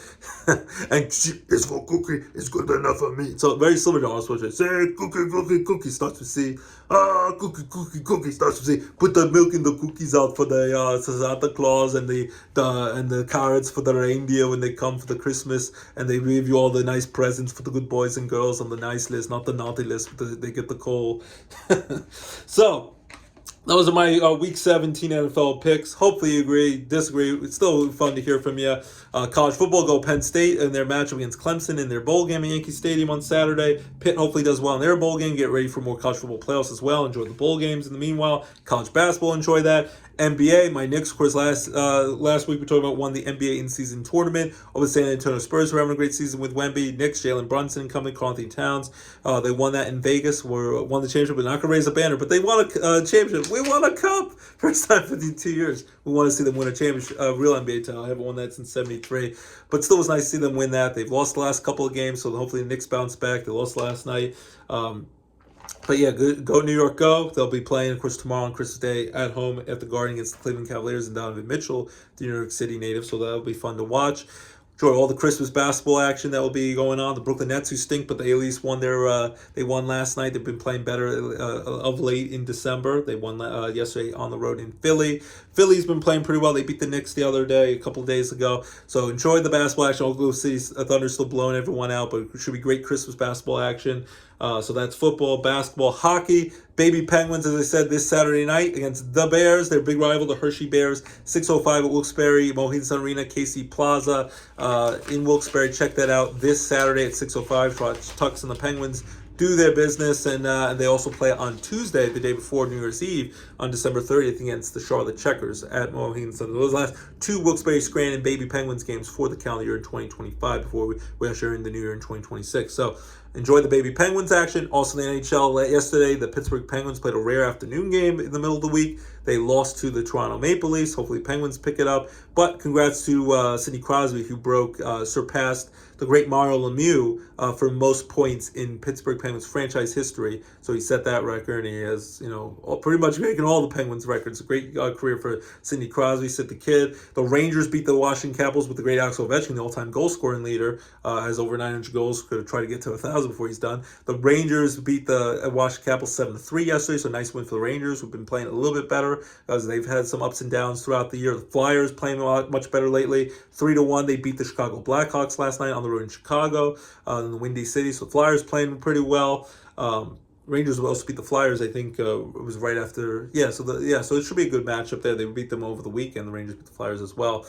And it's for cookie. It's good enough for me. So very similar to Arnold Schwarzenegger. Say cookie, cookie, cookie starts with C. Cookie, cookie, cookie starts with C. Put the milk in the cookies out for the Santa Claus and the carrots for the reindeer when they come for the Christmas, and they give you all the nice presents for the good boys and girls on the nice list, not the naughty list. But they get the coal. So those are my Week 17 NFL picks. Hopefully you agree, disagree. It's still fun to hear from you. College football, go Penn State in their matchup against Clemson in their bowl game at Yankee Stadium on Saturday. Pitt hopefully does well in their bowl game. Get ready for more college football playoffs as well. Enjoy the bowl games in the meanwhile. College basketball, enjoy that. NBA, my Knicks, of course, last week we talked about won the NBA in-season tournament over the San Antonio Spurs, who are having a great season with Wemby. Knicks, Jalen Brunson and company, Karl Anthony Towns. They won that in Vegas, won the championship, but not going to raise a banner. But they won a championship. We won a cup. First time in 52 years. We want to see them win a championship, real NBA title. I haven't won that since 73. But still was nice to see them win that. They've lost the last couple of games, so hopefully the Knicks bounce back. They lost last night. But yeah, go New York, go. They'll be playing, of course, tomorrow on Christmas Day at home at the Garden against the Cleveland Cavaliers and Donovan Mitchell, the New York City native. So that'll be fun to watch. enjoy all the Christmas basketball action that will be going on. The Brooklyn Nets, who stink, but they at least won they won last night. They've been playing better of late in December. They won yesterday on the road in Philly. Philly's been playing pretty well. They beat the Knicks the other day, a couple of days ago. So enjoy the basketball action. Oklahoma City Thunder still blowing everyone out, but it should be great Christmas basketball action. So that's football, basketball, hockey. Baby Penguins, as I said, this Saturday night against the Bears, their big rival, the Hershey Bears, 6:05 at Wilkes-Barre, Mohegan Sun Arena, KC Plaza in Wilkes-Barre. Check that out this Saturday at 6:05. Tucks and the Penguins do their business, and they also play on Tuesday, the day before New Year's Eve, on December 30th against the Charlotte Checkers at Mohegan Sun. Those last two Wilkes-Barre Scranton Baby Penguins games for the calendar year in 2025 before we usher in the new year in 2026. So enjoy the Baby Penguins action. Also, the NHL yesterday, the Pittsburgh Penguins played a rare afternoon game in the middle of the week. They lost to the Toronto Maple Leafs. Hopefully, Penguins pick it up. But congrats to Sidney Crosby, who surpassed the great Mario Lemieux for most points in Pittsburgh Penguins franchise history. So he set that record, and he has, pretty much making all the Penguins records. A great career for Sidney Crosby, Sid the Kid. The Rangers beat the Washington Capitals with the great Axel Ovechkin, the all-time goal-scoring leader, has over 900 goals. Could have tried to get to 1,000 before he's done. The Rangers beat the Washington Capitals 7-3 yesterday, so nice win for the Rangers, who've been playing a little bit better as they've had some ups and downs throughout the year. The Flyers playing much better lately. 3-1, they beat the Chicago Blackhawks last night on the road in Chicago, in the Windy City. So Flyers playing pretty well. Rangers will also beat the Flyers. I think it was right after. So it should be a good matchup there. They beat them over the weekend. The Rangers beat the Flyers as well.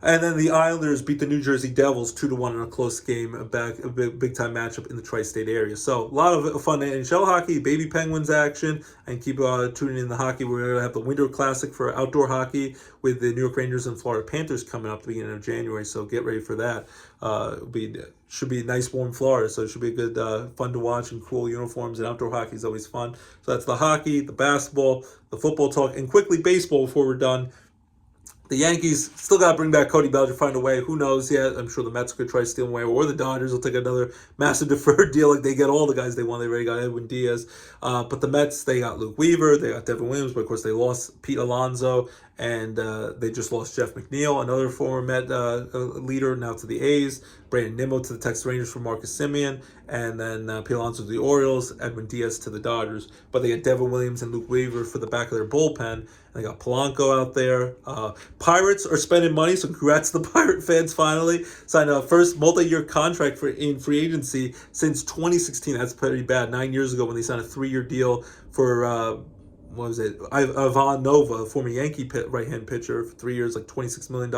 And then the Islanders beat the New Jersey Devils 2-1 in a close game, a big time matchup in the tri-state area. So a lot of fun NHL hockey, Baby Penguins action, and keep tuning in the hockey. We're going to have the Winter Classic for outdoor hockey with the New York Rangers and Florida Panthers coming up at the beginning of January. So get ready for that. Should be nice warm Florida, so it should be good, fun to watch, and cool uniforms, and outdoor hockey is always fun. So that's the hockey, the basketball, the football talk, and quickly baseball before we're done. The Yankees still got to bring back Cody Bellinger, find a way. Who knows yet? I'm sure the Mets could try to steal him away, or the Dodgers will take another massive deferred deal like they get all the guys they want. They already got Edwin Diaz. But the Mets, they got Luke Weaver, they got Devin Williams, but of course they lost Pete Alonso, and they just lost Jeff McNeil, another former Met leader, now to the A's. Brandon Nimmo to the Texas Rangers for Marcus Semien, and then Pete Alonso to the Orioles, Edwin Diaz to the Dodgers. But they got Devin Williams and Luke Weaver for the back of their bullpen, and they got Polanco out there. Pirates are spending money, so congrats to the Pirate fans. Finally signed a first multi-year contract in free agency since 2016. That's pretty bad. 9 years ago when they signed a 3-year deal for Ivan Nova, former Yankee right-hand pitcher, for 3 years, like $26 million.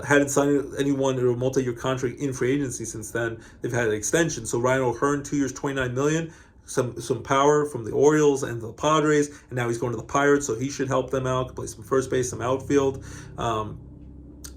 Hadn't signed anyone to a multi-year contract in free agency since then. They've had an extension. So Ryan O'Hearn, 2 years, $29 million. Some power from the Orioles and the Padres, and now he's going to the Pirates, so he should help them out. Can play some first base, some outfield. And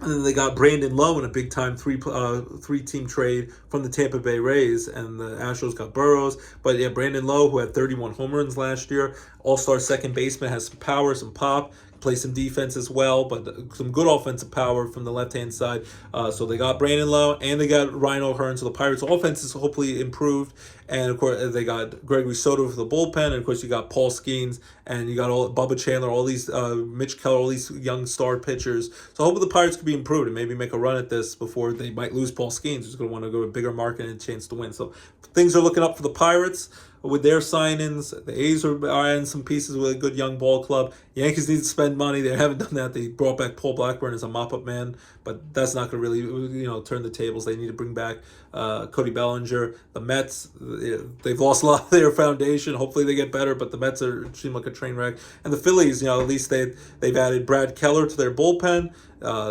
then they got Brandon Lowe in a big-time three-team trade from the Tampa Bay Rays, and the Astros got Burrows. But yeah, Brandon Lowe, who had 31 home runs last year, all-star second baseman, has some power, some pop, play some defense as well, but some good offensive power from the left-hand side. So they got Brandon Lowe, and they got Ryan O'Hearn, so the Pirates' offense is hopefully improved. And, of course, they got Gregory Soto for the bullpen, and, of course, you got Paul Skeens, and you got Bubba Chandler, all these Mitch Keller, all these young star pitchers. So hopefully the Pirates could be improved and maybe make a run at this before they might lose Paul Skeens, who's going to want to go to a bigger market and a chance to win. So things are looking up for the Pirates with their signings. The A's are adding some pieces with a good young ball club. Yankees need to spend money. They haven't done that. They brought back Paul Blackburn as a mop-up man, but that's not going to really, turn the tables. They need to bring back Cody Bellinger. The Mets, they've lost a lot of their foundation. Hopefully they get better, but the Mets seem like a train wreck. And the Phillies, at least they've added Brad Keller to their bullpen.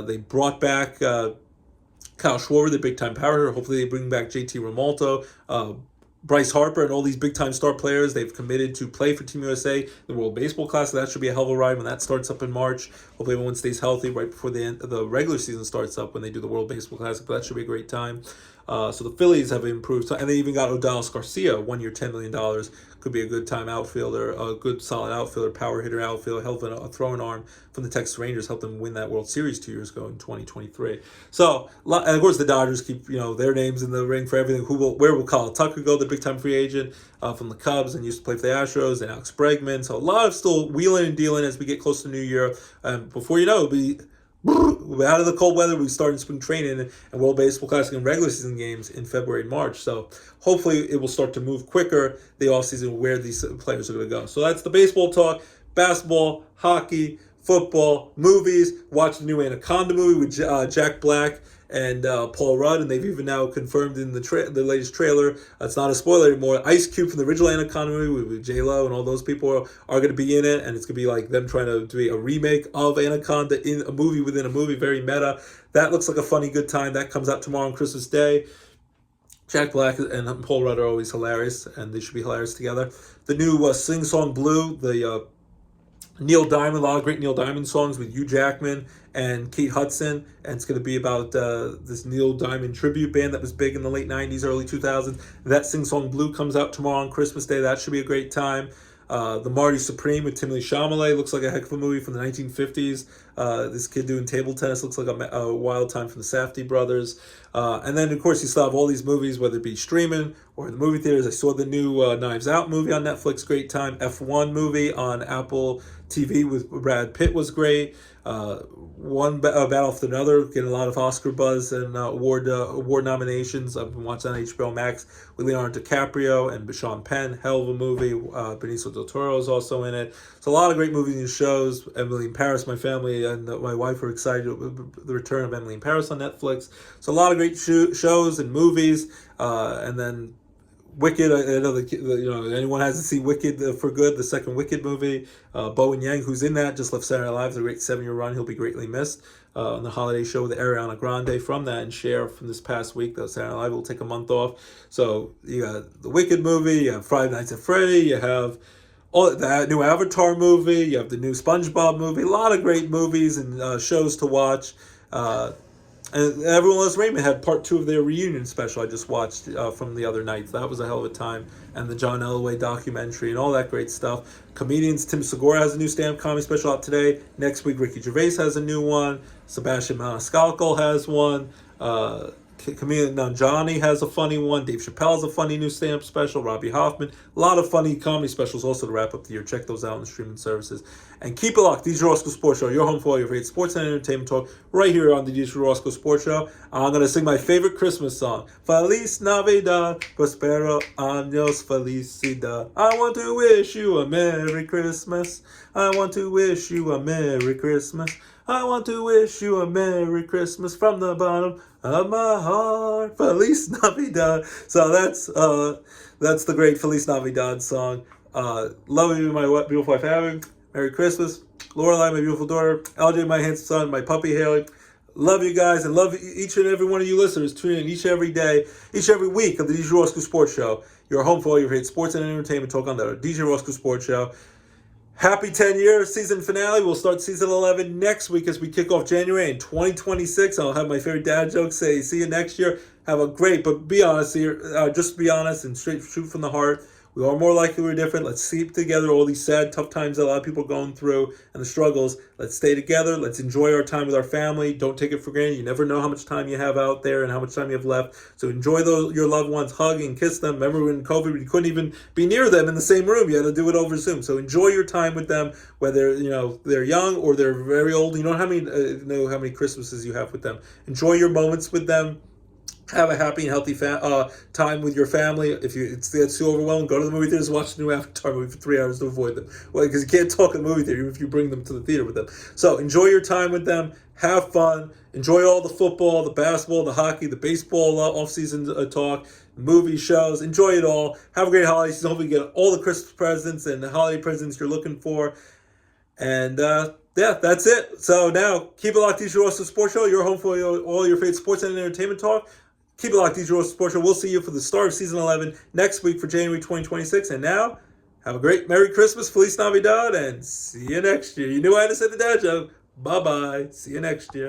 They brought back Kyle Schwarber, the big-time power hitter. Hopefully they bring back JT Realmuto. Bryce Harper and all these big-time star players, they've committed to play for Team USA, the World Baseball Classic. That should be a hell of a ride when that starts up in March. Hopefully everyone stays healthy right before the regular season starts up when they do the World Baseball Classic. But that should be a great time. So the Phillies have improved. And they even got Odalis Garcia, 1 year, $10 million. Could be a good time outfielder, a good solid outfielder, power hitter outfielder, helping a throwing arm from the Texas Rangers, helped them win that World Series 2 years ago in 2023. So, and of course the Dodgers keep, their names in the ring for everything. Where will Kyle Tucker go, the big time free agent from the Cubs, and used to play for the Astros, and Alex Bregman. So a lot of still wheeling and dealing as we get close to New Year. Before you know, it'll be out of the cold weather. We start in spring training and World Baseball Classic and regular season games in February and March. So hopefully it will start to move quicker the offseason where these players are going to go. So that's the baseball talk. Basketball, hockey, football, movies. Watch the new Anaconda movie with Jack Black and Paul Rudd, and they've even now confirmed in the latest trailer, it's not a spoiler anymore, Ice Cube from the original Anaconda movie with J-Lo and all those people are going to be in it, and it's going to be like them trying to do a remake of Anaconda in a movie within a movie, very meta. That looks like a funny, good time. That comes out tomorrow on Christmas Day. Jack Black and Paul Rudd are always hilarious, and they should be hilarious together. The new Sing Song Blue, the Neil Diamond, a lot of great Neil Diamond songs with Hugh Jackman and Kate Hudson, and it's going to be about this Neil Diamond tribute band that was big in the late 90s, early 2000s. That Sing Song Blue comes out tomorrow on Christmas Day. That should be a great time. The Marty Supreme with Timothée Chalamet looks like a heck of a movie from the 1950s. This kid doing table tennis looks like a wild time from the Safdie brothers. And then, of course, you still have all these movies, whether it be streaming or in the movie theaters. I saw the new Knives Out movie on Netflix, great time. F1 movie on Apple TV with Brad Pitt was great. One battle after another, getting a lot of Oscar buzz and award nominations. I've been watching on HBO Max with Leonardo DiCaprio and Sean Penn. Hell of a movie. Benicio del Toro is also in it. So a lot of great movies and shows. Emily in Paris, my family and my wife were excited with the return of Emily in Paris on Netflix. So a lot of great shows and movies. And then Wicked, I know anyone hasn't seen Wicked for good, the second Wicked movie. Bowen Yang, who's in that, just left Saturday Night Live, a great 7-year run. He'll be greatly missed. On the holiday show with Ariana Grande from that and Cher from this past week, though Saturday Night Live will take a month off. So you got the Wicked movie, you have Friday Nights at Freddy, you have all that new Avatar movie, you have the new SpongeBob movie. A lot of great movies and shows to watch. And Everyone Loves Raymond had part 2 of their reunion special I just watched from the other night. That was a hell of a time. And the John Elway documentary and all that great stuff. Comedians, Tim Segura has a new stand-up comedy special out today. Next week, Ricky Gervais has a new one. Sebastian Maniscalco has one. Camila Nanjiani has a funny one. Dave Chappelle has a funny new stand-up special. Robbie Hoffman. A lot of funny comedy specials also to wrap up the year. Check those out on the streaming services. And keep it locked. DJ Roscoe Sports Show. Your home for all your favorite sports and entertainment talk right here on the DJ Roscoe Sports Show. I'm going to sing my favorite Christmas song. Feliz Navidad. Prospero años felicidad. I want to wish you a Merry Christmas. I want to wish you a Merry Christmas. I want to wish you a Merry Christmas from the bottom of my heart. Feliz Navidad. So that's the great Feliz Navidad song. Love you, my beautiful wife, Abby. Merry Christmas. Lorelai, my beautiful daughter. LJ, my handsome son. My puppy, Haley. Love you guys and love each and every one of you listeners tuning in each and every day, each and every week of the DJ Roscoe Sports Show. Your home for all your favorite sports and entertainment talk on the DJ Roscoe Sports Show. Happy 10-year season finale. We'll start season 11 next week as we kick off January in 2026. I'll have my favorite dad jokes say, see you next year. Have a great, but be honest here. Just be honest and straight shoot from the heart. We are more likely we're different. Let's keep together all these sad, tough times that a lot of people are going through and the struggles. Let's stay together. Let's enjoy our time with our family. Don't take it for granted. You never know how much time you have out there and how much time you have left. So enjoy your loved ones. Hug and kiss them. Remember when COVID, you couldn't even be near them in the same room. You had to do it over Zoom. So enjoy your time with them, whether they're young or they're very old. You know how many Christmases you have with them. Enjoy your moments with them. Have a happy and healthy time with your family. If it's too overwhelming, go to the movie theaters and watch the new Avatar movie for 3 hours to avoid them. Well, because you can't talk in the movie theater even if you bring them to the theater with them. So enjoy your time with them. Have fun. Enjoy all the football, the basketball, the hockey, the baseball off-season talk, movie shows. Enjoy it all. Have a great holiday season. Hopefully you get all the Christmas presents and the holiday presents you're looking for. And yeah, that's it. So now, keep it locked, DJ Roscoe Sports Show. Your home for all your favorite sports and entertainment talk. Keep it locked, DJ Roscoe Sports Show. We'll see you for the start of season 11 next week for January 2026. And now, have a great Merry Christmas, Feliz Navidad, and see you next year. You knew I had to say the dad joke. Bye-bye. See you next year.